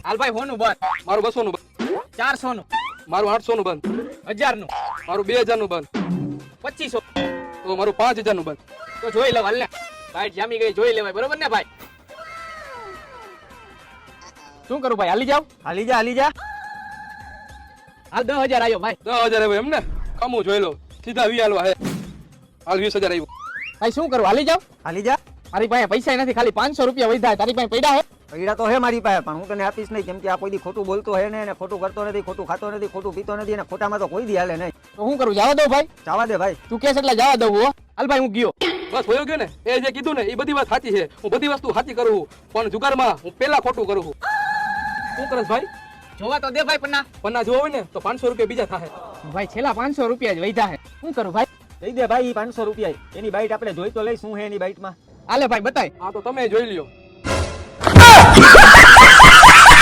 હાલ ભાઈ હોનું બંધ. મારું 200 નું બંધ. 400 નું. મારું 800 નું બંધ. 1000 નું. મારું 2000 નું બંધ. 2500. તો મારું 5000 નું બંધ. તો જોઈ લે હાલ ને. ભાઈ જામી ગઈ જોઈ લેવાય બરોબર ને ભાઈ. શું કરું ભાઈ હાલી જાવ? હાલી જા હાલ 10000 આવ્યો ભાઈ. 10000 આવ્યો એમ ને? કમું જોઈ લો. સીધા 20 હાલવા હે. હાલ 20000 આવ્યો. ભાઈ શું કરું હાલી જાવ? હાલી જા. મારી પાસે પૈસા નથી, ખાલી 500 રૂપિયા વધ્યા. તારી પાસે પડ્યા હે? પૈડા તો હે મારી પાસે, પણ હું તને આપીશ નહીં, કેમ કે આ કોઈ દી ખોટું બોલતો હે ને, ખોટું કરતો નથી, ખોટું ખાતો નથી, ખોટું પીતો નથી, અને ખોટામાં તો કોઈ દી હાલે નહીં. તો હું કરું જવા દઉં ભાઈ? જવા દે ભાઈ. તું કેસ એટલે જવા દઉં હો. હાલ ભાઈ હું ગયો. બસ હોયો ગયો ને. એ જે કીધું ને એ બધી વાત સાચી છે. હું બધી વસ્તુ સાચી કરું છું, પણ જુગારમાં હું પેલા ખોટું કરું છું. શું કરસ ભાઈ? જોવા તો દે ભાઈ પન્ના જોવા હોય ને તો 500 રૂપિયા બીજા થાય. ભાઈ છેલ્લા 500 રૂપિયા જ વધ્યા હે. શું કરું ભાઈ? દઈ દે ભાઈ 500 રૂપિયા. એની બાઈટ આપણે જોઈ તો લઈ, શું હે એની બાઈટમાં. હાલે ભાઈ બતાય. હા તો તમે જોઈ લ્યો.